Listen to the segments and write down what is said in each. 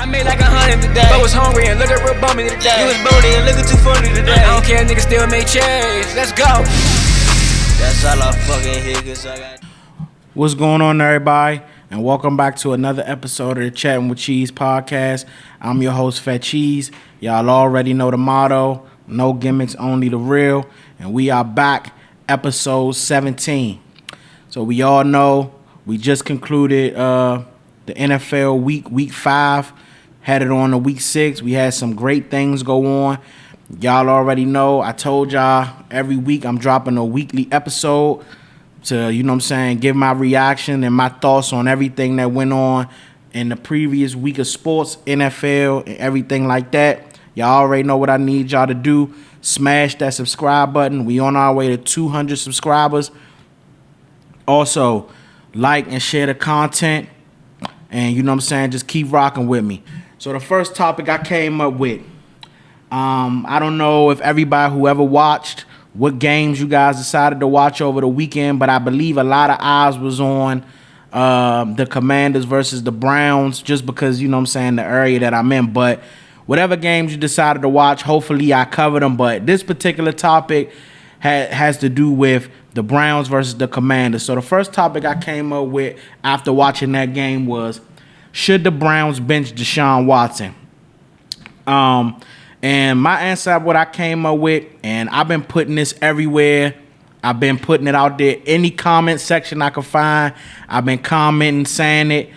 I made like 100 today, but was hungry and looking real bummy today. You was bony and looking too funny today. I don't care, niggas still make change. Let's go. That's all I fucking hear, cause I got. What's going on, everybody? And welcome back to another episode of the Chatting with Cheeze podcast. I'm your host, Fat Cheeze. Y'all already know the motto: no gimmicks, only the real. And we are back, episode 17. So we all know we just concluded the NFL week 5, headed on to week 6. We had some great things go on. Y'all already know. I told y'all every week I'm dropping a weekly episode to, you know what I'm saying, give my reaction and my thoughts on everything that went on in the previous week of sports, NFL, and everything like that. Y'all already know what I need y'all to do. Smash that subscribe button. We on our way to 200 subscribers. Also, like and share the content. And you know what I'm saying, just keep rocking with me. So the first topic I came up with, I don't know if everybody who ever watched what games you guys decided to watch over the weekend, but I believe a lot of eyes was on the Commanders versus the Browns, just because, you know what I'm saying, the area that I'm in. But whatever games you decided to watch, hopefully I covered them. But this particular topic has to do with the Browns versus the Commanders. So the first topic I came up with after watching that game was, should the Browns bench Deshaun Watson? And my answer, what I came up with, and I've been putting this everywhere. I've been putting it out there. Any comment section I could find, I've been commenting, saying it.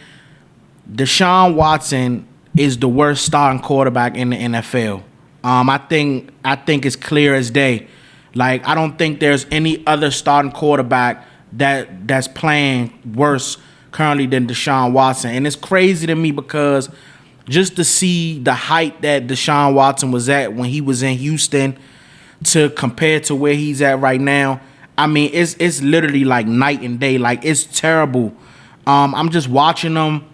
Deshaun Watson is the worst starting quarterback in the NFL. I think it's clear as day. Like, I don't think there's any other starting quarterback that's playing worse currently than Deshaun Watson. And it's crazy to me because just to see the height that Deshaun Watson was at when he was in Houston to compare to where he's at right now, I mean, it's literally like night and day. Like, it's terrible. I'm just watching him.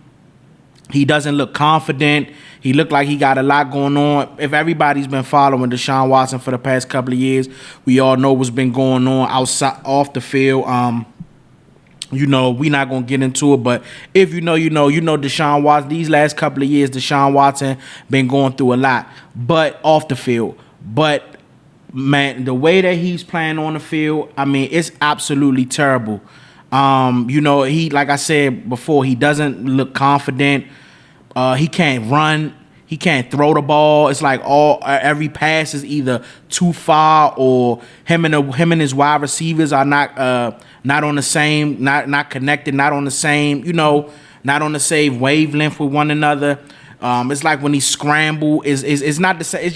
He doesn't look confident. He looked like he got a lot going on. If everybody's been following Deshaun Watson for the past couple of years, we all know what's been going on outside, off the field. You know, we're not going to get into it, but if you know Deshaun Watson, these last couple of years, Deshaun Watson been going through a lot, but off the field. But, man, the way that he's playing on the field, I mean, it's absolutely terrible. You know, he, like I said before, he doesn't look confident. He can't run. He can't throw the ball. It's like every pass is either too far, or him and his wide receivers are not on the same, not connected, not on the same, you know, not on the same wavelength with one another. It's like when he scramble, it's not the same.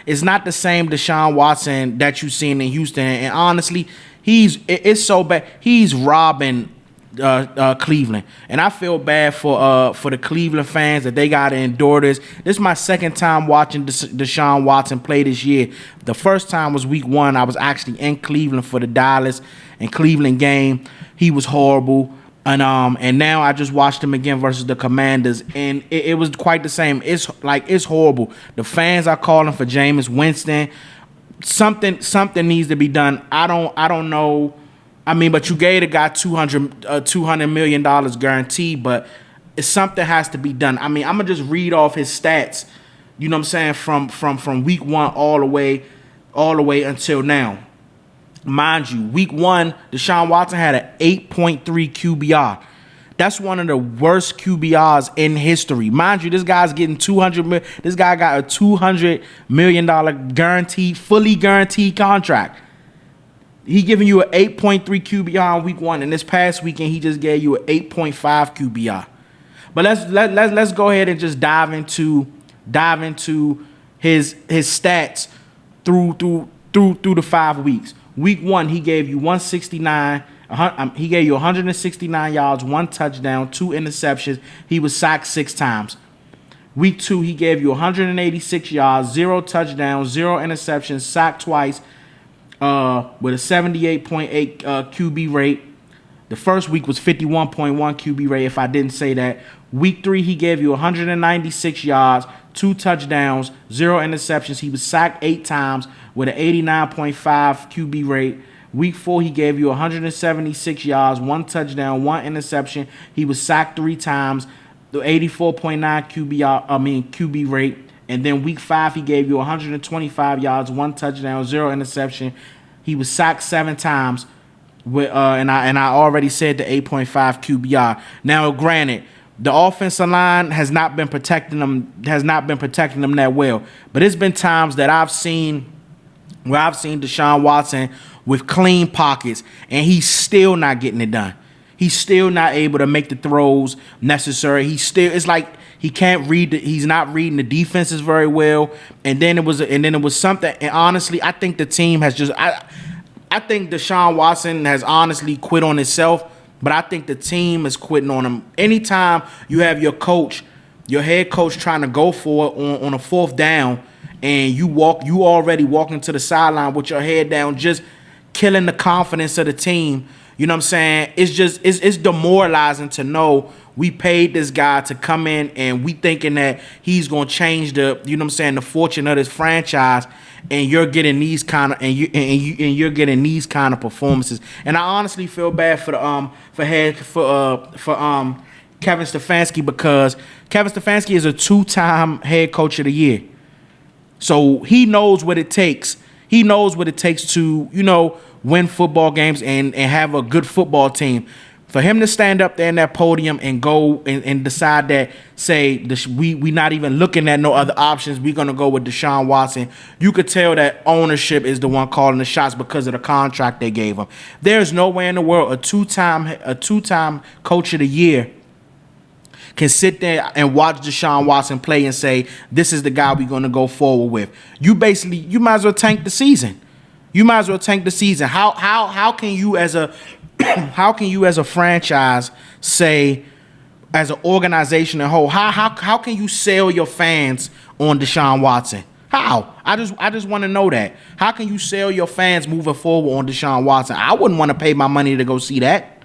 It's not the same Deshaun Watson that you've seen in Houston. And honestly, it's so bad. He's robbing Cleveland, and I feel bad for the Cleveland fans that they got to endure this. This is my second time watching Deshaun Watson play this year. The first time was week 1. I was actually in Cleveland for the Dallas and Cleveland game. He was horrible, and now I just watched him again versus the Commanders, and it was quite the same. It's horrible. The fans are calling for Jameis Winston. Something needs to be done. I don't know. I mean, but you gave the guy $200 million guaranteed, but something has to be done. I mean, I'm gonna just read off his stats. You know what I'm saying, from week 1 all the way until now. Mind you, week 1, Deshaun Watson had an 8.3 QBR. That's one of the worst QBRs in history. Mind you, this guy's getting $200 million. This guy got a $200 million guaranteed, fully guaranteed contract. He giving you an 8.3 QBR in week 1, and this past weekend he just gave you an 8.5 QBR. But let's go ahead and just dive into his stats through the 5 weeks. Week 1, he gave you 169. He gave you 169 yards, 1 touchdown, 2 interceptions. He was sacked 6 times. Week 2, he gave you 186 yards, 0 touchdowns, 0 interceptions, sacked twice. With a 78.8 QB rate. The first week was 51.1 QB rate, if I didn't say that. Week 3, he gave you 196 yards, 2 touchdowns, 0 interceptions. He was sacked 8 times with an 89.5 QB rate. Week 4, he gave you 176 yards, 1 touchdown, 1 interception. He was sacked 3 times, the 84.9 QB rate. And then week 5, he gave you 125 yards, 1 touchdown, 0 interception. He was sacked 7 times. And I already said the 8.5 QBR. Now, granted, the offensive line has not been protecting them that well. But it's been times that I've seen Deshaun Watson with clean pockets, and he's still not getting it done. He's still not able to make the throws necessary. It's like he can't read. He's not reading the defenses very well. And then it was something. And honestly, I think the team has just. I think Deshaun Watson has honestly quit on himself, but I think the team is quitting on him. Anytime you have your head coach trying to go for it on a 4th down, and you already walking to the sideline with your head down, just killing the confidence of the team. You know what I'm saying? It's demoralizing to know we paid this guy to come in and we thinking that he's gonna change the fortune of this franchise, and you're getting these kind of you're getting these kind of performances. And I honestly feel bad for Kevin Stefanski, because Kevin Stefanski is a 2-time head coach of the year. So he knows what it takes. He knows what it takes to, win football games and have a good football team. For him to stand up there in that podium and go and decide that, we not even looking at no other options, we're going to go with Deshaun Watson, you could tell that ownership is the one calling the shots because of the contract they gave him. There's no way in the world a two-time coach of the year can sit there and watch Deshaun Watson play and say, this is the guy we're going to go forward with. You might as well tank the season. How can you as a franchise say, as an organization and whole, how can you sell your fans on Deshaun Watson? How? I just want to know that. How can you sell your fans moving forward on Deshaun Watson? I wouldn't want to pay my money to go see that.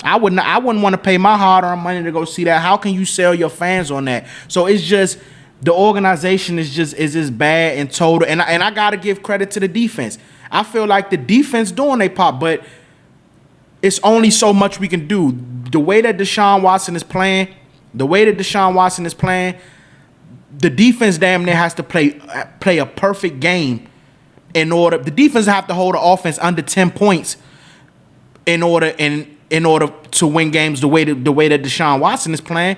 I wouldn't want to pay my hard-earned money to go see that. How can you sell your fans on that? So it's just, the organization is just bad and total. And I gotta give credit to the defense. I feel like the defense doing their part, but it's only so much we can do. The way that Deshaun Watson is playing, the defense damn near has to play a perfect game in order. The defense have to hold the offense under 10 points in order to win games the way that Deshaun Watson is playing.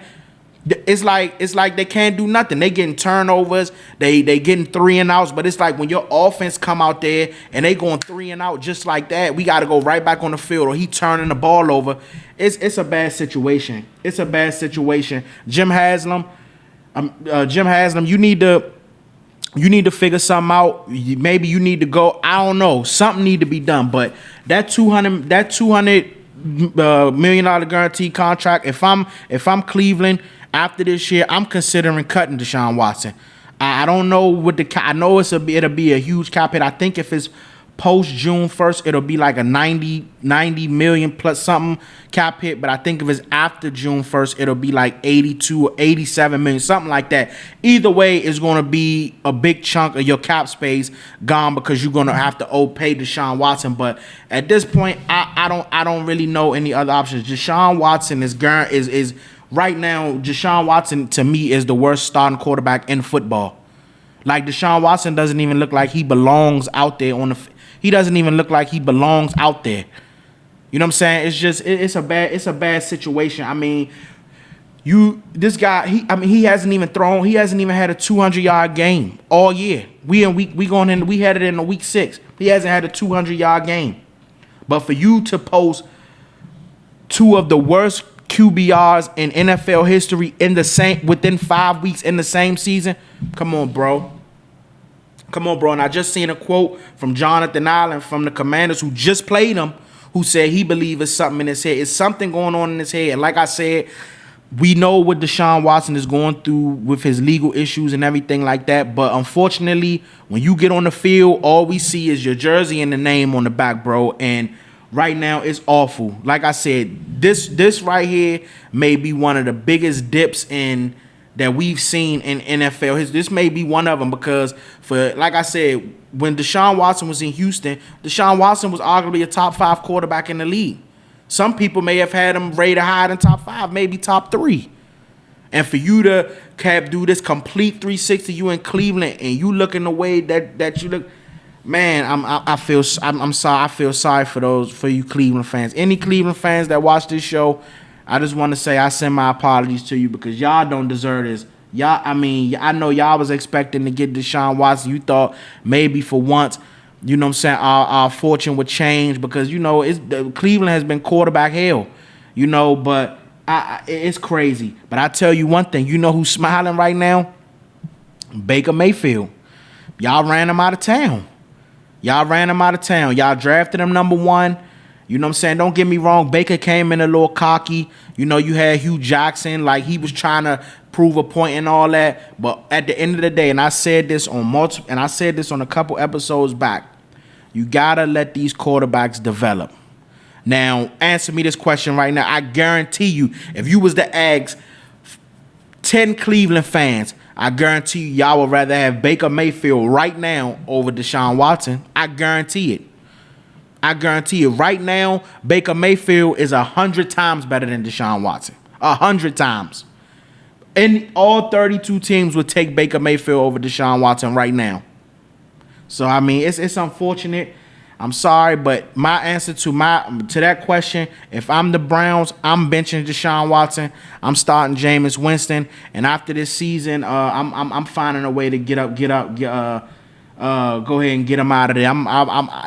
It's like they can't do nothing. They getting turnovers, they getting 3 and outs, but it's like when your offense come out there and they going 3 and out just like that, we got to go right back on the field, or he turning the ball over. It's a bad situation. Jim Haslam, you need to figure something out. Maybe you need to go. I don't know. Something need to be done. But that $200 million guaranteed contract. If I'm Cleveland after this year, I'm considering cutting Deshaun Watson. I don't know what I know it'll be a huge cap hit. I think if it's post June 1st, it'll be like a 90 million plus something cap hit. But I think if it's after June 1st, it'll be like 82 or 87 million, something like that. Either way, it's going to be a big chunk of your cap space gone, because you're going to have to pay Deshaun Watson. But at this point, I don't really know any other options. Deshaun Watson is right now. Deshaun Watson to me is the worst starting quarterback in football. Like, Deshaun Watson doesn't even look like he belongs out there He doesn't even look like he belongs out there. You know what I'm saying? It's just it's a bad situation. I mean, this guy, he hasn't even had a 200-yard game all year. We had it in the week 6. He hasn't had a 200-yard game. But for you to post 2 of the worst QBRs in NFL history within 5 weeks in the same season, come on, bro. And I just seen a quote from Jonathan Allen from the Commanders, who just played him, who said he believes it's something in his head. It's something going on in his head. And like I said, we know what Deshaun Watson is going through with his legal issues and everything like that. But unfortunately, when you get on the field, all we see is your jersey and the name on the back, bro. And right now, it's awful. Like I said, this right here may be one of the biggest dips that we've seen in NFL. This may be one of them, because like I said, when Deshaun Watson was in Houston, Deshaun Watson was arguably a top 5 quarterback in the league. Some people may have had him rated higher than top 5, maybe top 3. And for you to do this complete 360, you in Cleveland, and you looking the way that you look, man, I'm sorry. I feel sorry for you Cleveland fans. Any Cleveland fans that watch this show, I just want to say I send my apologies to you because y'all don't deserve this. I know y'all was expecting to get Deshaun Watson. You thought maybe for once, you know what I'm saying, our fortune would change because, you know, Cleveland has been quarterback hell, you know, but it's crazy. But I tell you one thing, you know who's smiling right now? Baker Mayfield. Y'all ran him out of town. Y'all drafted him number 1. You know what I'm saying? Don't get me wrong. Baker came in a little cocky. You know, you had Hugh Jackson, like he was trying to prove a point and all that. But at the end of the day, and I said this on a couple episodes back, you gotta let these quarterbacks develop. Now, answer me this question right now. I guarantee you, if you was to ask 10 Cleveland fans, I guarantee you, y'all would rather have Baker Mayfield right now over Deshaun Watson. I guarantee it. Right now, Baker Mayfield is 100 times better than Deshaun Watson. 100 times. And all 32 teams would take Baker Mayfield over Deshaun Watson right now. So, I mean, it's unfortunate. I'm sorry, but my answer to that question, if I'm the Browns, I'm benching Deshaun Watson. I'm starting Jameis Winston, and after this season, I'm finding a way to go ahead and get him out of there.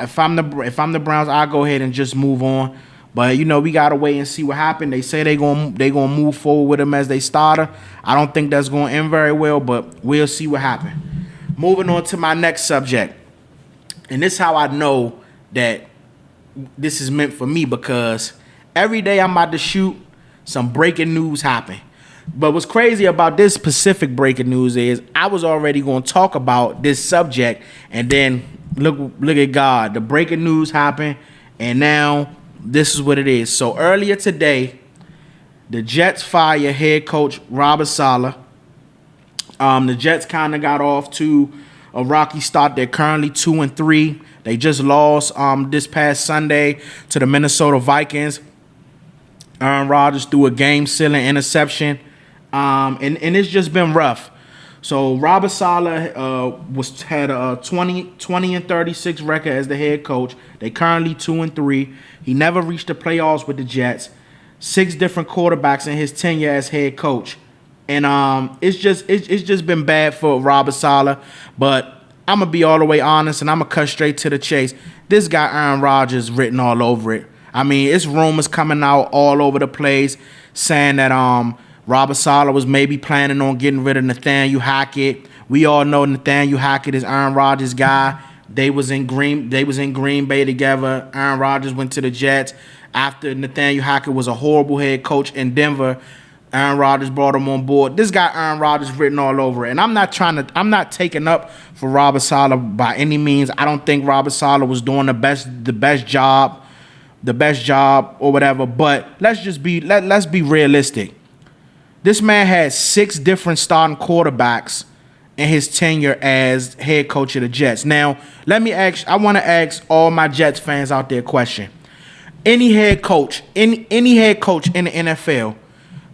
If I'm the Browns, I'll go ahead and just move on. But you know, we gotta wait and see what happens. They say they gonna move forward with him as they starter. I don't think that's gonna end very well, but we'll see what happens. Moving on to my next subject, and this is how I know that this is meant for me, because every day I'm about to shoot, some breaking news happen. But what's crazy about this specific breaking news is I was already going to talk about this subject, and then look at God. The breaking news happened, and now this is what it is. So earlier today, the Jets fire head coach Robert Saleh. The Jets kind of got off to a rocky start. They're currently 2-3. They just lost this past Sunday to the Minnesota Vikings. Aaron Rodgers threw a game-sealing interception. And it's just been rough. So Robert Saleh had a 20-36 record as the head coach. They currently 2-3. He never reached the playoffs with the Jets. 6 different quarterbacks in his tenure as head coach, and it's just been bad for Robert Saleh. But I'm gonna be all the way honest, and I'm gonna cut straight to the chase. This guy Aaron Rodgers written all over it. I mean, it's rumors coming out all over the place saying that Robert Saleh was maybe planning on getting rid of Nathaniel Hackett. We all know Nathaniel Hackett is Aaron Rodgers' guy. They was in Green Bay together. Aaron Rodgers went to the Jets. After Nathaniel Hackett was a horrible head coach in Denver, Aaron Rodgers brought him on board. This guy Aaron Rodgers written all over it. And I'm not taking up for Robert Saleh by any means. I don't think Robert Saleh was doing the best job or whatever. But let's be realistic. This man had 6 different starting quarterbacks in his tenure as head coach of the Jets. Now, I want to ask all my Jets fans out there a question. Any head coach in the NFL,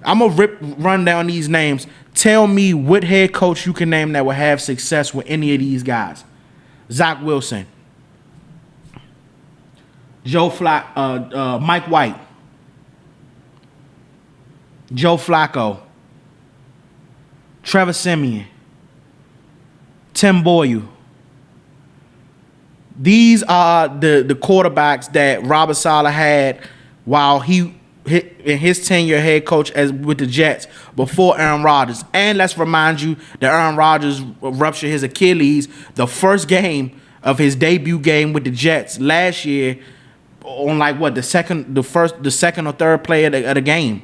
I'm going to run down these names. Tell me what head coach you can name that will have success with any of these guys. Zach Wilson. Mike White. Joe Flacco. Trevor Siemian. Tim Boyle. These are the quarterbacks that Robert Saleh had while he in his tenure head coach with the Jets before Aaron Rodgers. And let's remind you that Aaron Rodgers ruptured his Achilles the first game of his debut game with the Jets last year on the second or third play of the game.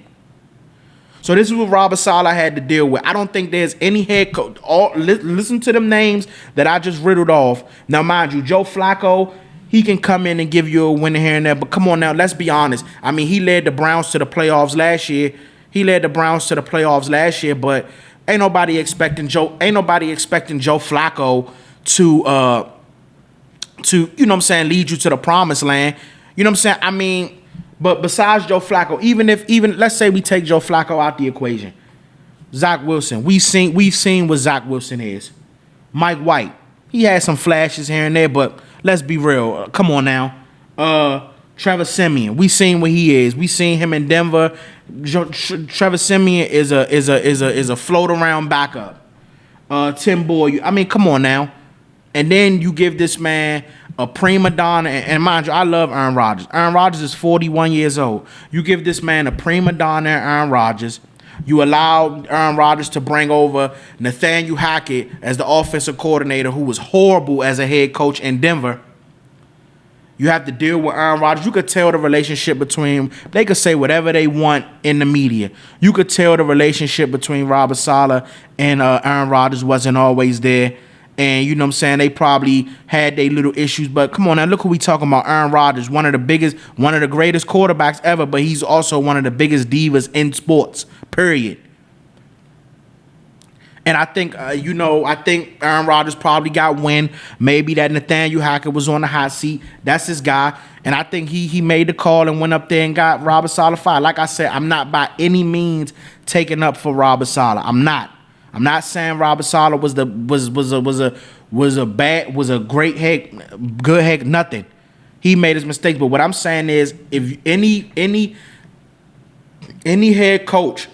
So this is what Robert Saleh had to deal with. I don't think there's any head coach. Listen to them names that I just riddled off. Now, mind you, Joe Flacco, he can come in and give you a win here and there. But come on now, let's be honest. I mean, he led the Browns to the playoffs last year. But ain't nobody expecting Joe Flacco to you know what I'm saying, lead you to the promised land. You know what I'm saying? I mean, but besides Joe Flacco, even let's say we take Joe Flacco out the equation, Zach Wilson. We've seen what Zach Wilson is. Mike White. He had some flashes here and there, but let's be real. Come on now. Trevor Siemian. We seen what he is. We seen him in Denver. Trevor Siemian is a float around backup. Tim Boyle. I mean, come on now. And then you give this man a prima donna, and mind you, I love Aaron Rodgers. Aaron Rodgers is 41 years old. You give this man a prima donna, Aaron Rodgers. You allow Aaron Rodgers to bring over Nathaniel Hackett as the offensive coordinator, who was horrible as a head coach in Denver. You have to deal with Aaron Rodgers. You could tell the relationship between, they could say whatever they want in the media. You could tell the relationship between Robert Saleh and Aaron Rodgers wasn't always there. And you know what I'm saying, they probably had their little issues. But come on now, look who we talking about. Aaron Rodgers, one of the greatest quarterbacks ever, but he's also one of the biggest divas in sports, period. And I think, I think Aaron Rodgers probably got wind. Maybe that Nathaniel Hackett was on the hot seat. That's his guy. And I think he made the call and went up there and got Robert Saleh fired. Like I said, I'm not by any means taking up for Robert Saleh. I'm not saying Robert Saleh was a great head, good head, nothing. He made his mistakes. But what I'm saying is, if any head coach,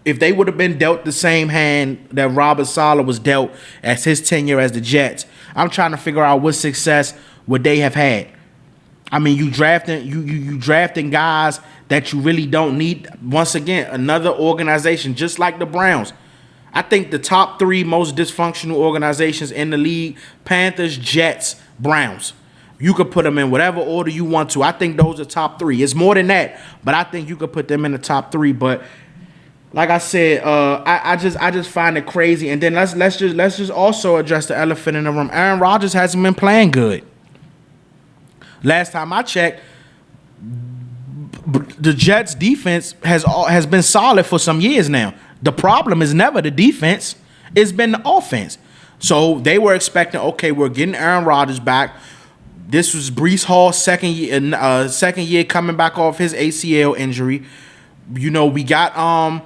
if they would have been dealt the same hand that Robert Saleh was dealt as his tenure as the Jets, I'm trying to figure out what success would they have had. I mean, you drafting guys that you really don't need. Once again, another organization just like the Browns. I think the top 3 most dysfunctional organizations in the league: Panthers, Jets, Browns. You could put them in whatever order you want to. I think those are top 3. It's more than that, but I think you could put them in the top 3. But like I said, I just find it crazy. And then let's just also address the elephant in the room. Aaron Rodgers hasn't been playing good. Last time I checked, the Jets' defense has been solid for some years now. The problem is never the defense; it's been the offense. So they were expecting, okay, we're getting Aaron Rodgers back. This was Breece Hall's second year coming back off his ACL injury. You know, we got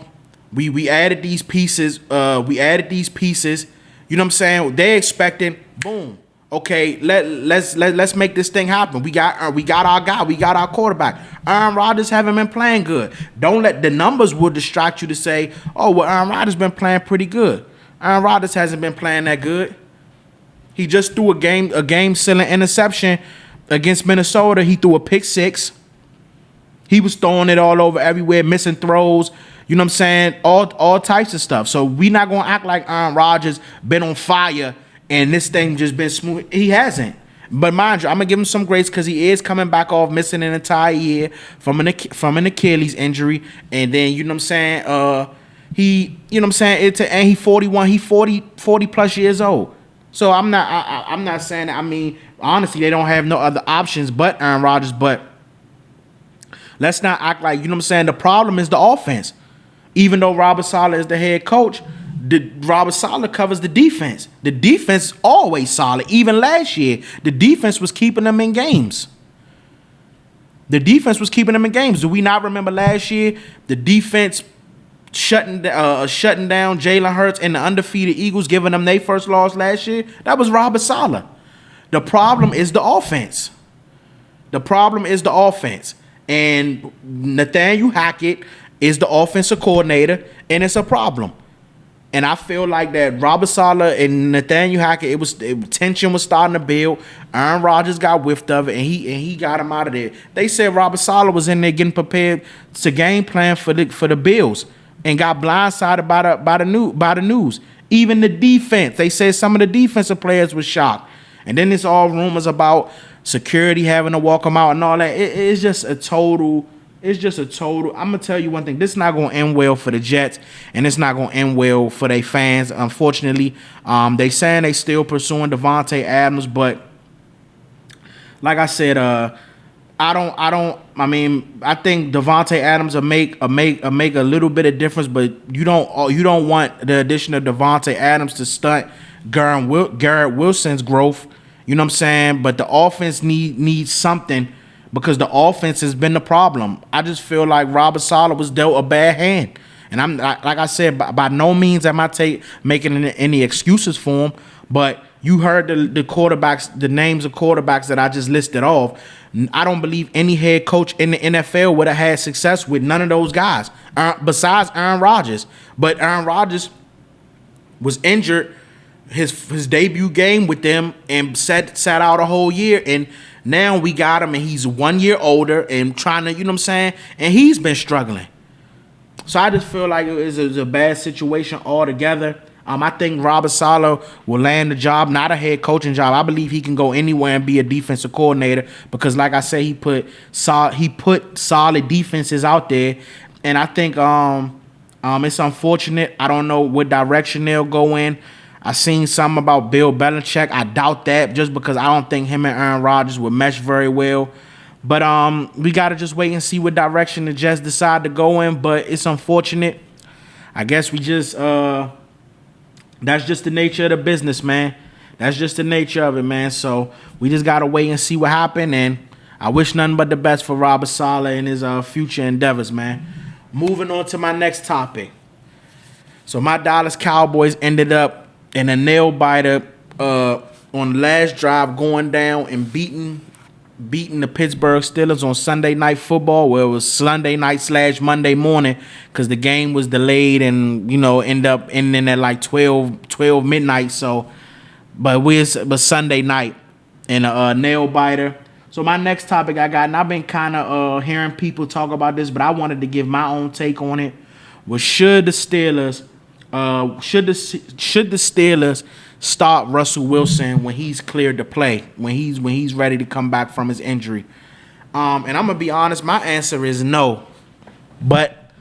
we added these pieces. You know what I'm saying? They expecting, boom. Okay, let's make this thing happen. We got our guy. We got our quarterback. Aaron Rodgers haven't been playing good. Don't let the numbers will distract you to say, oh, well, Aaron Rodgers been playing pretty good. Aaron Rodgers hasn't been playing that good. He just threw a game-sealing interception against Minnesota. He threw a pick 6. He was throwing it all over everywhere, missing throws. You know what I'm saying? All types of stuff. So we not gonna act like Aaron Rodgers been on fire and this thing just been smooth. He hasn't. But mind you, I'm going to give him some grace because he is coming back off missing an entire year from an Achilles injury. And then, you know what I'm saying, he 41, he 40 plus years old. So I'm not saying that. I mean, honestly, they don't have no other options but Aaron Rodgers. But let's not act like, you know what I'm saying, the problem is the offense. Even though Robert Saleh is the head coach, Robert Saleh covers the defense. The defense is always solid. Even last year, the defense was keeping them in games. Do we not remember last year the defense shutting down Jalen Hurts and the undefeated Eagles, giving them their first loss last year? That was Robert Saleh. The problem is the offense. And Nathaniel Hackett is the offensive coordinator, and it's a problem. And I feel like that Robert Saleh and Nathaniel Hackett, tension was starting to build. Aaron Rodgers got whiffed of it, and he got him out of there. They said Robert Saleh was in there getting prepared to game plan for the Bills, and got blindsided by the news. Even the defense, they said some of the defensive players were shocked. And then it's all rumors about security having to walk them out and all that. It's just a total. I'm going to tell you one thing. This is not going to end well for the Jets, and it's not going to end well for their fans, unfortunately. They saying they still pursuing Devontae Adams, but like I said, I think Devontae Adams will make a little bit of difference, but you don't want the addition of Devontae Adams to stunt Garrett Wilson's growth. You know what I'm saying? But the offense needs something, because the offense has been the problem. I just feel like Robert Saleh was dealt a bad hand. And I'm like I said, by no means am I making any excuses for him. But you heard the quarterbacks, the names of quarterbacks that I just listed off. I don't believe any head coach in the NFL would have had success with none of those guys besides Aaron Rodgers. But Aaron Rodgers was injured his debut game with them and sat out a whole year, and now we got him and he's 1 year older and trying to, you know what I'm saying, and he's been struggling. So I just feel like it was a bad situation altogether. I think Robert Saleh will land the job, not a head coaching job. I believe he can go anywhere and be a defensive coordinator because, like I say, he put solid defenses out there, and I think it's unfortunate. I don't know what direction they'll go in. I seen something about Bill Belichick. I doubt that just because I don't think him and Aaron Rodgers would mesh very well. But we got to just wait and see what direction the Jets decide to go in. But it's unfortunate. I guess we just that's just the nature of the business, man. That's just the nature of it, man. So we just got to wait and see what happened. And I wish nothing but the best for Robert Saleh and his future endeavors, man. Moving on to my next topic. So my Dallas Cowboys ended up in a nail biter on the last drive, going down and beating the Pittsburgh Steelers on Sunday Night Football. Well, it was Sunday night / Monday morning because the game was delayed and, you know, ending at like 12 midnight. So, but it was Sunday night in a nail biter. So my next topic I got, and I've been kind of hearing people talk about this, but I wanted to give my own take on it, was should the Steelers start Russell Wilson when he's cleared to play, when he's ready to come back from his injury? And I'm gonna be honest, my answer is no. But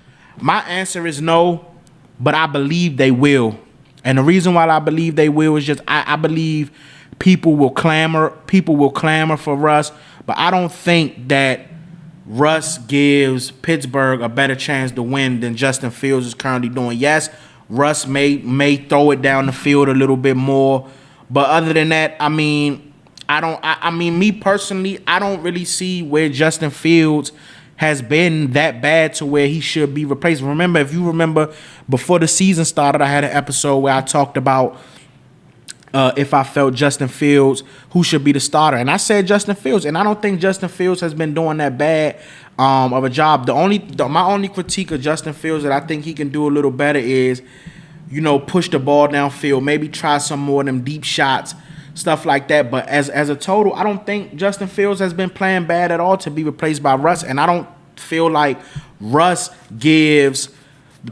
I believe they will. And the reason why I believe they will is just I believe people will clamor for Russ, but I don't think that Russ gives Pittsburgh a better chance to win than Justin Fields is currently doing. Yes, Russ may throw it down the field a little bit more, but other than that, I mean, me personally, I don't really see where Justin Fields has been that bad to where he should be replaced. If you remember, before the season started, I had an episode where I talked about if I felt Justin Fields, who should be the starter. And I said Justin Fields, and I don't think Justin Fields has been doing that bad of a job. My only critique of Justin Fields that I think he can do a little better is, you know, push the ball downfield, maybe try some more of them deep shots, stuff like that. But as a total, I don't think Justin Fields has been playing bad at all to be replaced by Russ, and I don't feel like Russ gives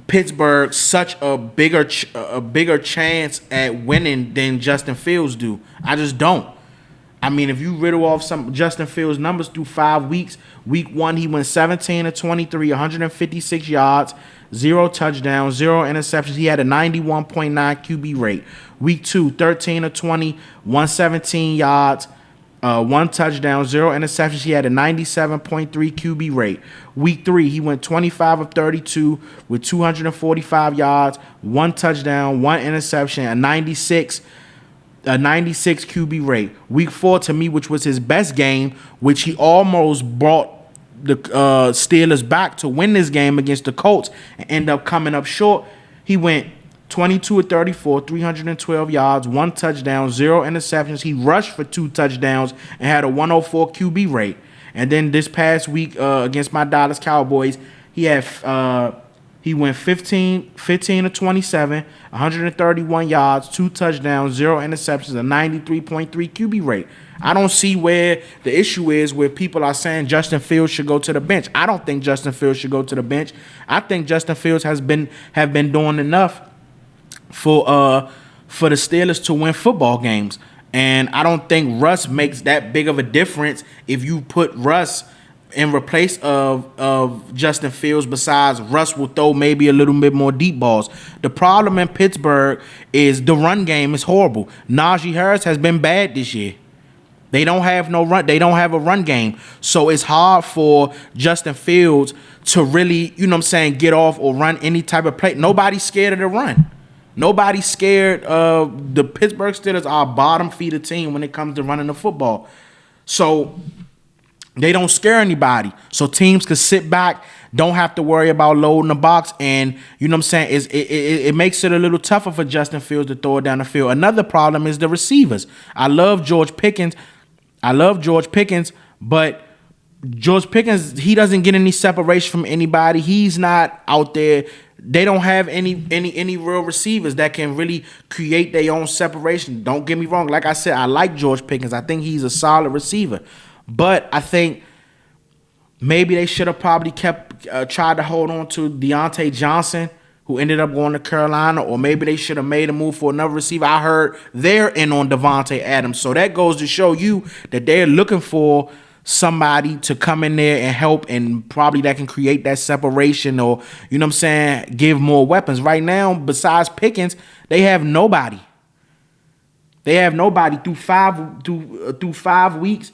Pittsburgh such a bigger chance at winning than Justin Fields do. I just don't. I mean, if you riddle off some Justin Fields numbers through 5 weeks, week 1 he went 17 of 23, 156 yards, 0 touchdowns, 0 interceptions. He had a 91.9 QB rate. Week 2, 13 of 20, 117 yards, 1 touchdown, 0 interceptions. He had a 97.3 QB rate. Week 3, he went 25 of 32 with 245 yards, 1 touchdown, 1 interception, a 96 QB rate. Week 4, to me, which was his best game, which he almost brought the Steelers back to win this game against the Colts and end up coming up short. He went 22 of 34, 312 yards, 1 touchdown, 0 interceptions. He rushed for 2 touchdowns and had a 104 QB rate. And then this past week against my Dallas Cowboys, he went 15 of 27, 131 yards, 2 touchdowns, 0 interceptions, a 93.3 QB rate. I don't see where the issue is where people are saying Justin Fields should go to the bench. I don't think Justin Fields should go to the bench. I think Justin Fields have been doing enough for the Steelers to win football games. And I don't think Russ makes that big of a difference if you put Russ in replace of Justin Fields. Besides, Russ will throw maybe a little bit more deep balls. The problem in Pittsburgh is the run game is horrible. Najee Harris has been bad this year. They don't have no run. They don't have a run game. So it's hard for Justin Fields to really, you know what I'm saying, get off or run any type of play. Nobody's scared of the run. Nobody's scared of the Pittsburgh Steelers are a bottom feeder team when it comes to running the football. So they don't scare anybody. So teams can sit back, don't have to worry about loading the box, and you know what I'm saying, it makes it a little tougher for Justin Fields to throw it down the field. Another problem is the receivers. I love George Pickens, but George Pickens, he doesn't get any separation from anybody. He's not out there. They don't have any real receivers that can really create their own separation. Don't get me wrong. Like I said, I like George Pickens. I think he's a solid receiver. But I think maybe they should have probably tried to hold on to Deontay Johnson, who ended up going to Carolina, or maybe they should have made a move for another receiver. I heard they're in on Devontae Adams. So that goes to show you that they're looking for somebody to come in there and help, and probably that can create that separation, or you know what I'm saying, give more weapons. Right now, besides Pickens, they have nobody. Through 5 weeks.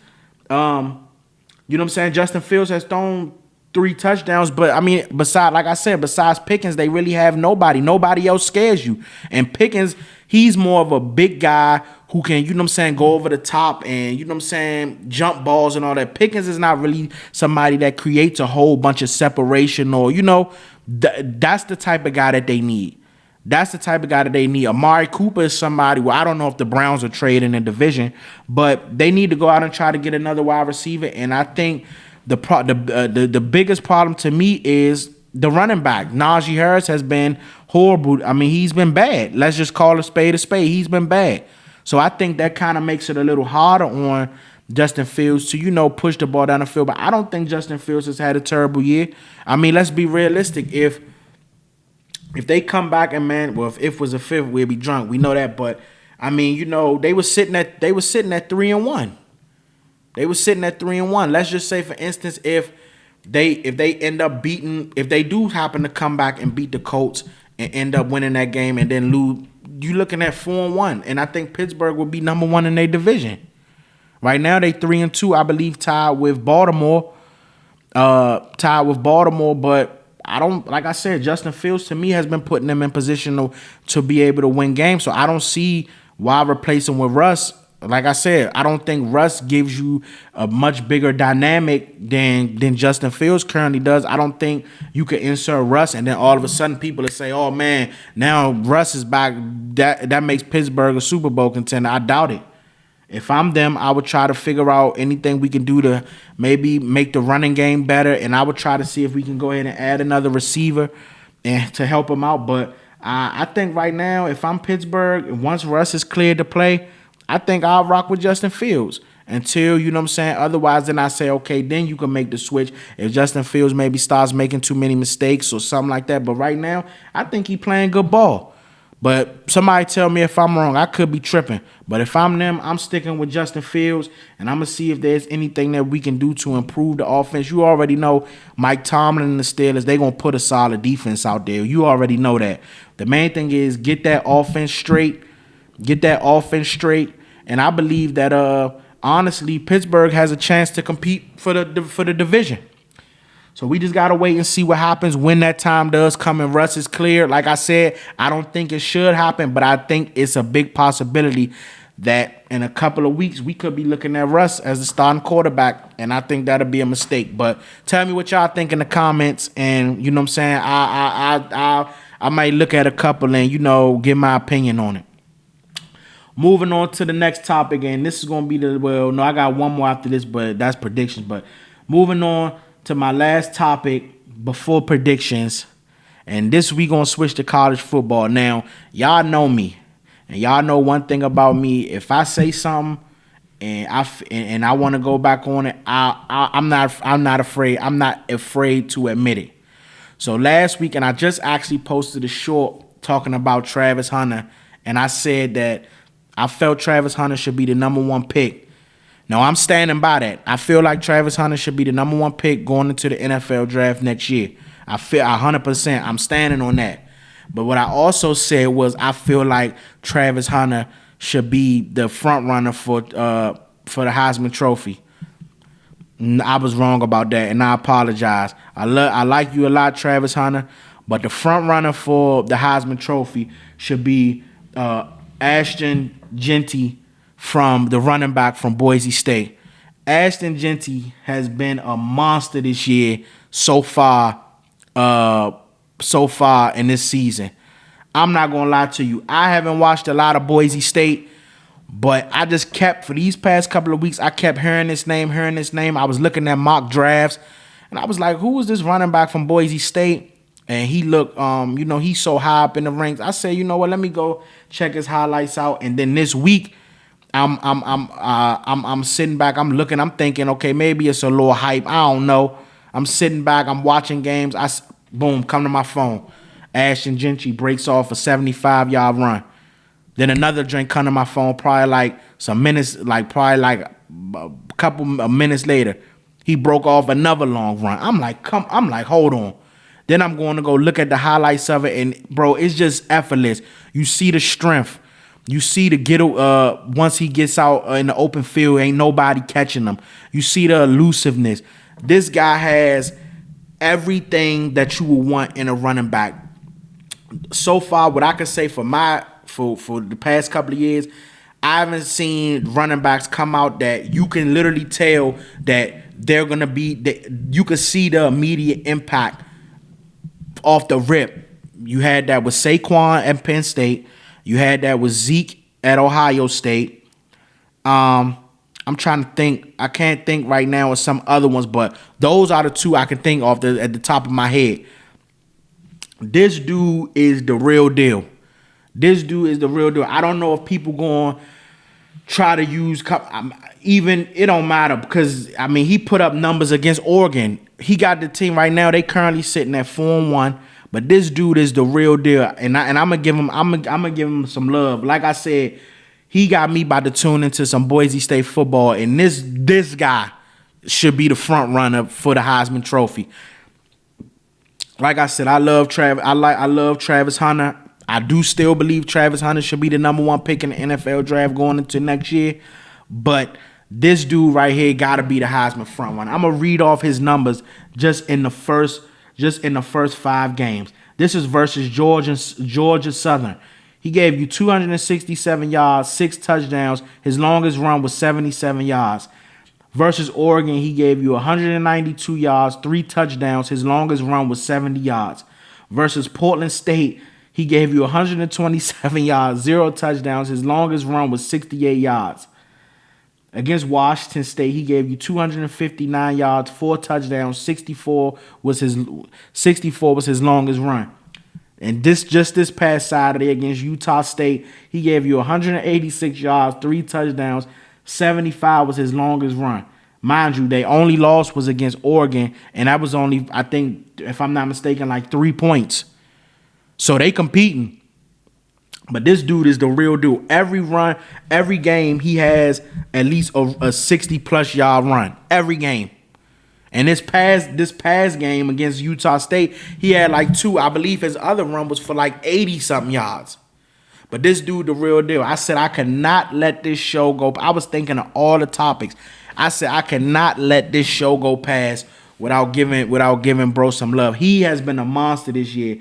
You know what I'm saying? Justin Fields has thrown 3 touchdowns, but I mean, besides Pickens, they really have nobody. Nobody else scares you. And Pickens, he's more of a big guy who can, you know what I'm saying, go over the top and, you know what I'm saying, jump balls and all that. Pickens is not really somebody that creates a whole bunch of separation, or, you know, that's the type of guy that they need. Amari Cooper is somebody, well, I don't know if the Browns are trading in the division, but they need to go out and try to get another wide receiver. And I think the biggest problem to me is the running back. Najee Harris has been horrible. I mean, he's been bad. Let's just call a spade a spade. He's been bad. So I think that kind of makes it a little harder on Justin Fields to, you know, push the ball down the field. But I don't think Justin Fields has had a terrible year. I mean, let's be realistic. If they come back and, man, well, if it was a fifth, we'd be drunk. We know that. But I mean, you know, they were sitting at 3-1. Let's just say, for instance, if they end up beating, if they do happen to come back and beat the Colts and end up winning that game and then lose, you looking at 4-1. And I think Pittsburgh will be number 1 in their division. Right now they 3-2, I believe, tied with Baltimore. But I don't, like I said, Justin Fields to me has been putting them in position to be able to win games. So I don't see why replace him with Russ. Like I said, I don't think Russ gives you a much bigger dynamic than Justin Fields currently does. I don't think you could insert Russ and then all of a sudden people will say, oh man, now Russ is back. That makes Pittsburgh a Super Bowl contender. I doubt it. If I'm them, I would try to figure out anything we can do to maybe make the running game better, and I would try to see if we can go ahead and add another receiver and to help him out. But I think right now, if I'm Pittsburgh, once Russ is cleared to play, I think I'll rock with Justin Fields until, you know what I'm saying, otherwise then I say, okay, then you can make the switch if Justin Fields maybe starts making too many mistakes or something like that. But right now, I think he playing good ball. But somebody tell me if I'm wrong. I could be tripping. But if I'm them, I'm sticking with Justin Fields, and I'm going to see if there's anything that we can do to improve the offense. You already know Mike Tomlin and the Steelers, they're going to put a solid defense out there. You already know that. The main thing is get that offense straight. And I believe that, honestly, Pittsburgh has a chance to compete for the division. So we just got to wait and see what happens when that time does come and Russ is cleared. Like I said, I don't think it should happen, but I think it's a big possibility that in a couple of weeks we could be looking at Russ as the starting quarterback, and I think that'll be a mistake. But tell me what y'all think in the comments, and you know what I'm saying, I might look at a couple and, you know, give my opinion on it. Moving on to the next topic, and this is going to be I got one more after this, but that's predictions. But moving on to my last topic before predictions, and this we gonna switch to college football. Now, y'all know me, and y'all know one thing about me: if I say something and I want to go back on it, I'm not afraid. I'm not afraid to admit it. So last week, and I just actually posted a short talking about Travis Hunter, and I said that I felt Travis Hunter should be the number 1 pick. No, I'm standing by that. I feel like Travis Hunter should be the number 1 pick going into the NFL draft next year. I feel 100%. I'm standing on that. But what I also said was I feel like Travis Hunter should be the front runner for the Heisman Trophy. I was wrong about that, and I apologize. I like you a lot, Travis Hunter, but the front runner for the Heisman Trophy should be Ashton Jeanty, from the running back from Boise State. Ashton Jeanty has been a monster this year so far so far in this season. I'm not gonna lie to you. I haven't watched a lot of Boise State, but I just kept, for these past couple of weeks, I kept hearing this name. I was looking at mock drafts, and I was like, who is this running back from Boise State? And he looked, he's so high up in the ranks. I said, you know what? Let me go check his highlights out. And then this week, I'm sitting back. I'm looking. I'm thinking, okay, maybe it's a little hype. I don't know. I'm sitting back. I'm watching games. Boom, come to my phone. Ashton Jeanty breaks off a 75-yard run. Then another drink come to my phone. Probably like a couple of minutes later, he broke off another long run. I'm like, hold on. Then I'm going to go look at the highlights of it, and bro, it's just effortless. You see the strength. You see the once he gets out in the open field, ain't nobody catching him. You see the elusiveness. This guy has everything that you would want in a running back. So far, what I could say for the past couple of years, I haven't seen running backs come out that you can literally tell that they're gonna be. You can see the immediate impact off the rip. You had that with Saquon at Penn State. You had that with Zeke at Ohio State. I'm trying to think. I can't think right now of some other ones, but those are the two I can think of at the top of my head. This dude is the real deal. I don't know if people going to try to use it don't matter, because I mean he put up numbers against Oregon. He got the team right now. They currently sitting at 4-1, but this dude is the real deal, and I'm gonna give him some love. Like I said, he got me about to tune into some Boise State football, and this guy should be the front runner for the Heisman Trophy. Like I said, I love Travis Hunter. I do still believe Travis Hunter should be the number one pick in the NFL draft going into next year. But this dude right here got to be the Heisman front runner. I'm gonna read off his numbers just in the first 5 games. This is versus Georgia Southern. He gave you 267 yards, 6 touchdowns. His longest run was 77 yards. Versus Oregon, he gave you 192 yards, 3 touchdowns. His longest run was 70 yards. Versus Portland State, he gave you 127 yards, 0 touchdowns. His longest run was 68 yards. Against Washington State, he gave you 259 yards, 4 touchdowns. 64 was his longest run. And this past Saturday against Utah State, he gave you 186 yards, 3 touchdowns. 75 was his longest run. Mind you, their only loss was against Oregon, and that was only, I think, if I'm not mistaken, like 3 points. So they competing. But this dude is the real deal. Every game, he has at least a 60-plus yard run. Every game. And this past game against Utah State, he had like 2. I believe his other run was for like 80-something yards. But this dude, the real deal. I said I could not let this show go. I was thinking of all the topics. I said I cannot let this show go past without giving bro some love. He has been a monster this year.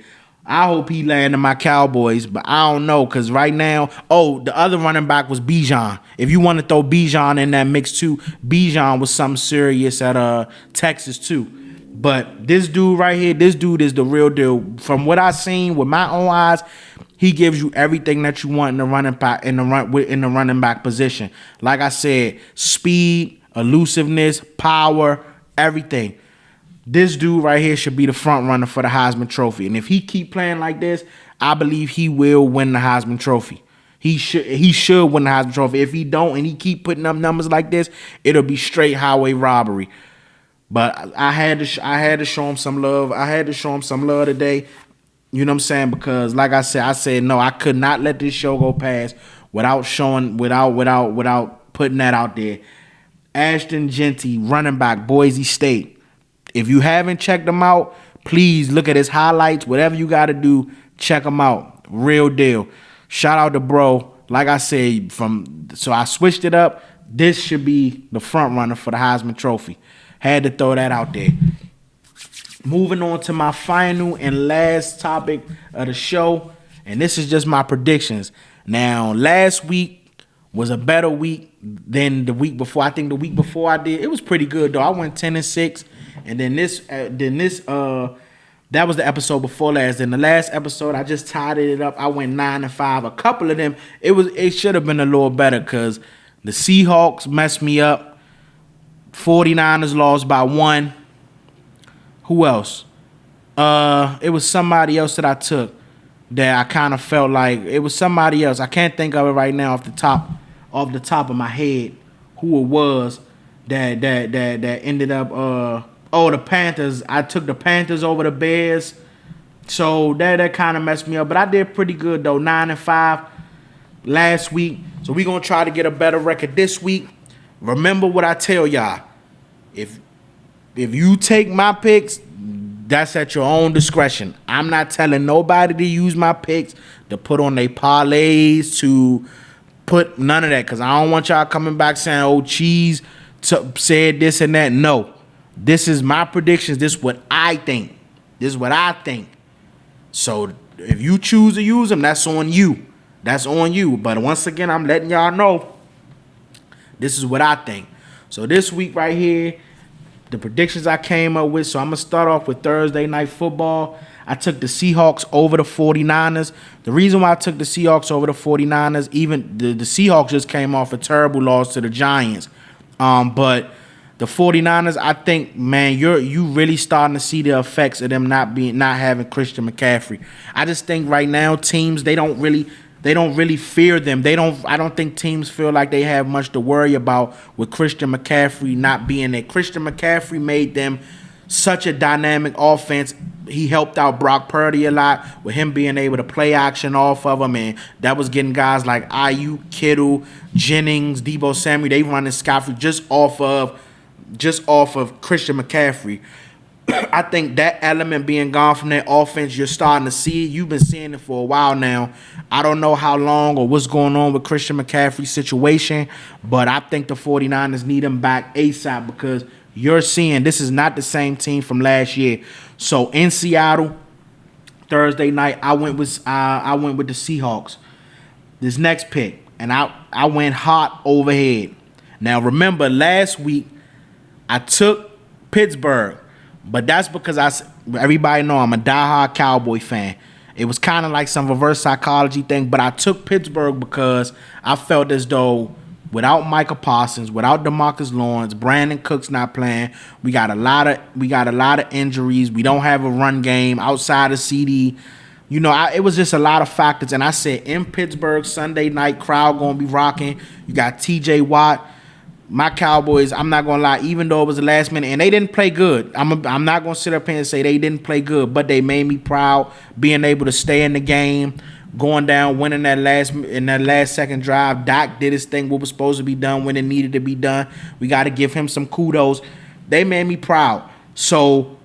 I hope he landed my Cowboys, but I don't know, because right now, the other running back was Bijan. If you want to throw Bijan in that mix too, Bijan was something serious at Texas too. But this dude right here, this dude is the real deal. From what I've seen with my own eyes, he gives you everything that you want in the running back position. Like I said, speed, elusiveness, power, everything. This dude right here should be the front runner for the Heisman Trophy. And if he keep playing like this, I believe he will win the Heisman Trophy. He should win the Heisman Trophy. If he don't and he keep putting up numbers like this, it'll be straight highway robbery. But I had to show him some love. I had to show him some love today. You know what I'm saying? Because like I said no, I could not let this show go past without putting that out there. Ashton Jeanty, running back, Boise State. If you haven't checked him out, please look at his highlights. Whatever you got to do, check him out. Real deal. Shout out to bro. Like I said, so I switched it up. This should be the front runner for the Heisman Trophy. Had to throw that out there. Moving on to my final and last topic of the show, and this is just my predictions. Now, last week was a better week than the week before. I think the week before it was pretty good though. I went 10-6. And then the That was the episode before last. In the last episode, I just tied it up. I went 9-5. A couple of them, it should have been a little better because the Seahawks messed me up. 49ers lost by 1. Who else? It was somebody else that I took that I kind of felt like it was somebody else. I can't think of it right now off the top of my head who it was that ended up the Panthers. I took the Panthers over the Bears. So that kind of messed me up. But I did pretty good though. 9-5 last week. So we're gonna try to get a better record this week. Remember what I tell y'all. If you take my picks, that's at your own discretion. I'm not telling nobody to use my picks to put on their parlays, to put none of that, because I don't want y'all coming back saying, oh, Cheeze said this and that. No. This is my predictions. This is what I think. So if you choose to use them, that's on you. But once again, I'm letting y'all know this is what I think. So this week right here, the predictions I came up with. So I'm going to start off with Thursday Night Football. I took the Seahawks over the 49ers. The reason why I took the Seahawks over the 49ers, even the Seahawks just came off a terrible loss to the Giants. But the 49ers, I think, man, you really starting to see the effects of them not having Christian McCaffrey. I just think right now teams, they don't really fear them. I don't think teams feel like they have much to worry about with Christian McCaffrey not being there. Christian McCaffrey made them such a dynamic offense. He helped out Brock Purdy a lot with him being able to play action off of him, and that was getting guys like Ayuk, Kittle, Jennings, Deebo Samuel. They running scot-free just off of Christian McCaffrey. I think that element being gone from that offense, you're starting to see it. You've been seeing it for a while now. I don't know how long or what's going on with Christian McCaffrey's situation, but I think the 49ers need him back ASAP because you're seeing this is not the same team from last year. So in Seattle, Thursday night, I went with the Seahawks. This next pick, and I went hot overhead. Now remember, last week I took Pittsburgh. But that's because everybody know I'm a diehard Cowboy fan. It was kind of like some reverse psychology thing, but I took Pittsburgh because I felt as though without Micah Parsons, without DeMarcus Lawrence, Brandon Cooks not playing, we got a lot of injuries. We don't have a run game outside of CD. You know, it was just a lot of factors, and I said in Pittsburgh Sunday night, crowd gonna be rocking. You got T.J. Watt. My Cowboys, I'm not going to lie, even though it was the last minute, and they didn't play good. I'm not going to sit up here and say they didn't play good, but they made me proud being able to stay in the game, going down, winning that last second drive. Dak did his thing, what was supposed to be done when it needed to be done. We got to give him some kudos. They made me proud. So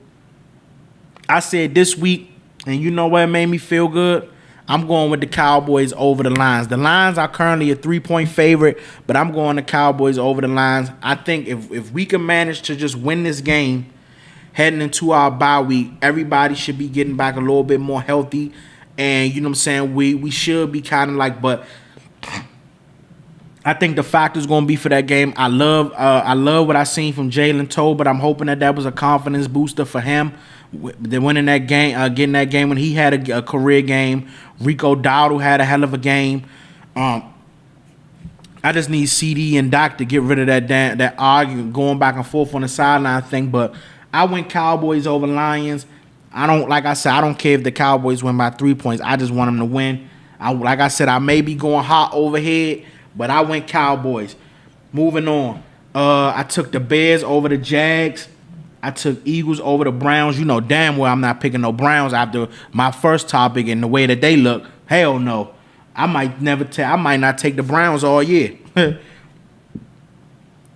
I said this week, and you know what made me feel good? I'm going with the Cowboys over the Lions. The Lions are currently a 3-point favorite, but I'm going the Cowboys over the Lions. I think if we can manage to just win this game heading into our bye week, everybody should be getting back a little bit more healthy. And you know what I'm saying? We should be kind of like, but I think the factor's going to be for that game. I love what I seen from Jalen Toe, but I'm hoping that was a confidence booster for him. They're winning that game, getting that game when he had a career game. Rico Dowdle had a hell of a game. I just need CD and Doc to get rid of that argument going back and forth on the sideline thing. But I went Cowboys over Lions. I don't care if the Cowboys win by 3 points. I just want them to win. Like I said, I may be going hot overhead, but I went Cowboys. Moving on. I took the Bears over the Jags. I took Eagles over the Browns. You know damn well I'm not picking no Browns after my first topic and the way that they look. Hell no. I might not take the Browns all year.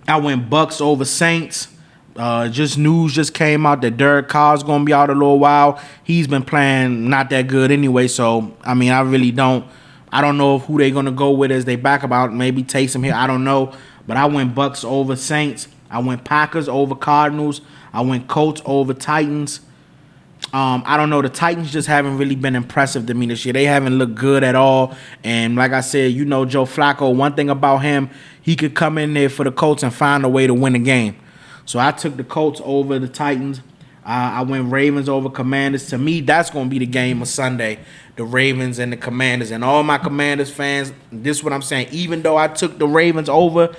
I went Bucks over Saints. News just came out that Derek Carr's going to be out a little while. He's been playing not that good anyway, so I mean, I don't know who they're going to go with as they back about. Maybe Taysom here. I don't know. But I went Bucks over Saints. I went Packers over Cardinals. I went Colts over Titans. I don't know. The Titans just haven't really been impressive to me this year. They haven't looked good at all. And like I said, you know Joe Flacco, one thing about him, he could come in there for the Colts and find a way to win a game. So I took the Colts over the Titans. I went Ravens over Commanders. To me, that's going to be the game of Sunday. The Ravens and the Commanders. And all my Commanders fans, this is what I'm saying. Even though I took the Ravens over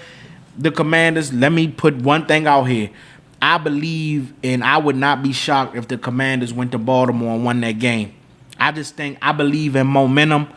the Commanders, let me put one thing out here. I believe, and I would not be shocked if the Commanders went to Baltimore and won that game. I believe in momentum.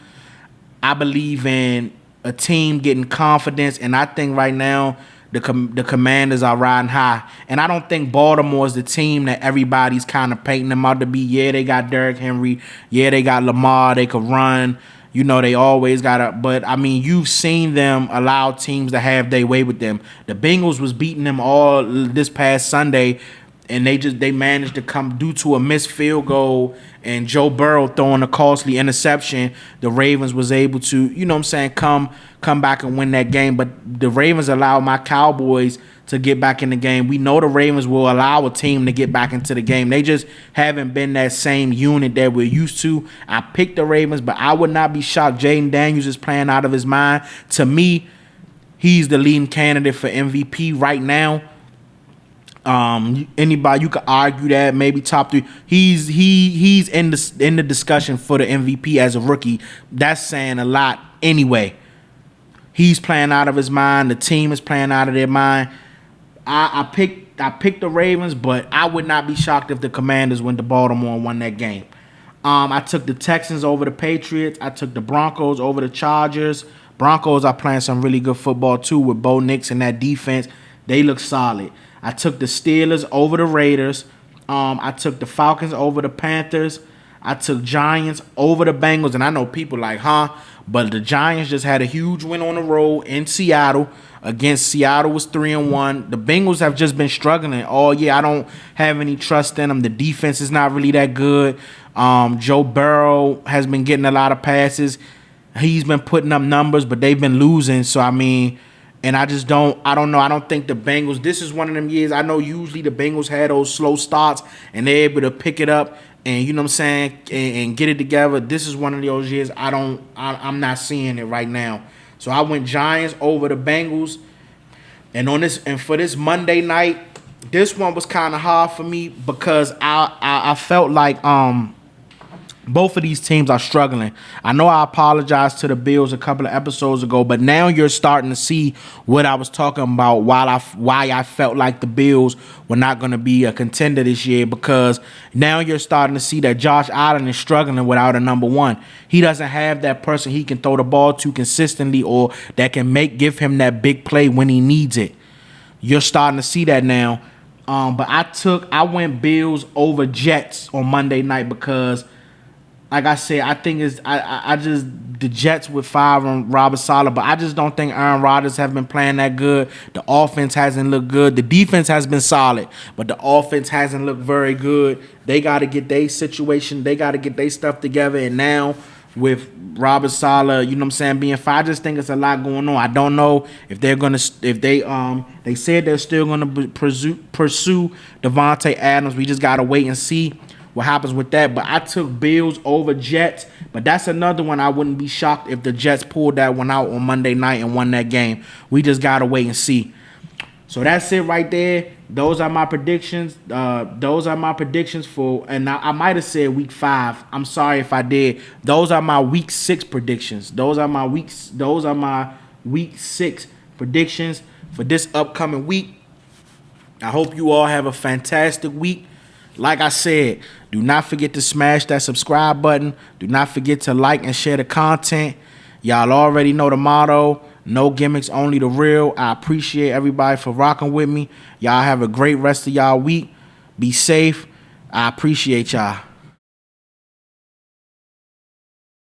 I believe in a team getting confidence, and I think right now the Commanders are riding high. And I don't think Baltimore is the team that everybody's kind of painting them out to be. Yeah, they got Derrick Henry. Yeah, they got Lamar. They could run. You know, they always got to. But, I mean, you've seen them allow teams to have their way with them. The Bengals was beating them all this past Sunday, and they managed to come due to a missed field goal and Joe Burrow throwing a costly interception. The Ravens was able to, you know what I'm saying, come back and win that game. But the Ravens allowed my Cowboys to get back in the game. We know the Ravens will allow a team to get back into the game. They just haven't been that same unit that we're used to. I picked the Ravens, but I would not be shocked. Jaden Daniels is playing out of his mind. To me, he's the leading candidate for MVP right now. Anybody you could argue that maybe top 3. He's in the discussion for the MVP as a rookie. That's saying a lot anyway. He's playing out of his mind. The team is playing out of their mind. I picked the Ravens, but I would not be shocked if the Commanders went to Baltimore and won that game. I took the Texans over the Patriots. I took the Broncos over the Chargers. Broncos are playing some really good football too with Bo Nix and that defense. They look solid. I took the Steelers over the Raiders. I took the Falcons over the Panthers. I took Giants over the Bengals. And I know people like, but the Giants just had a huge win on the road in Seattle. Against Seattle was 3-1. The Bengals have just been struggling all year. I don't have any trust in them. The defense is not really that good. Joe Burrow has been getting a lot of passes. He's been putting up numbers, but they've been losing. So, I mean... And I don't know. I don't think the Bengals, this is one of them years. I know usually the Bengals had those slow starts and they're able to pick it up and, you know what I'm saying, and get it together. This is one of those years I'm not seeing it right now. So I went Giants over the Bengals. And for this Monday night, this one was kind of hard for me because I felt like both of these teams are struggling. I know I apologized to the Bills a couple of episodes ago, but now you're starting to see what I was talking about why I felt like the Bills were not going to be a contender this year, because now you're starting to see that Josh Allen is struggling without a number one. He doesn't have that person he can throw the ball to consistently or that can give him that big play when he needs it. You're starting to see that now. But I went Bills over Jets on Monday night because, like I said, I think the Jets with firing Robert Saleh, but I just don't think Aaron Rodgers have been playing that good. The offense hasn't looked good. The defense has been solid, but the offense hasn't looked very good. They got to get their situation. They got to get their stuff together. And now with Robert Saleh, you know what I'm saying, being fired, I just think it's a lot going on. I don't know if they're gonna, they said they're still gonna pursue Devontae Adams. We just gotta wait and see what happens with that. But I took Bills over Jets, but that's another one I wouldn't be shocked if the Jets pulled that one out on Monday night and won that game. We just gotta wait and see. So that's it right there. Those are my predictions. For, and I might have said week 5. I'm sorry if I did. Those are my week 6 predictions. Those are my week 6 predictions for this upcoming week. I hope you all have a fantastic week. Like I said, do not forget to smash that subscribe button. Do not forget to like and share the content. Y'all already know the motto. No gimmicks, only the real. I appreciate everybody for rocking with me. Y'all have a great rest of y'all week. Be safe. I appreciate y'all.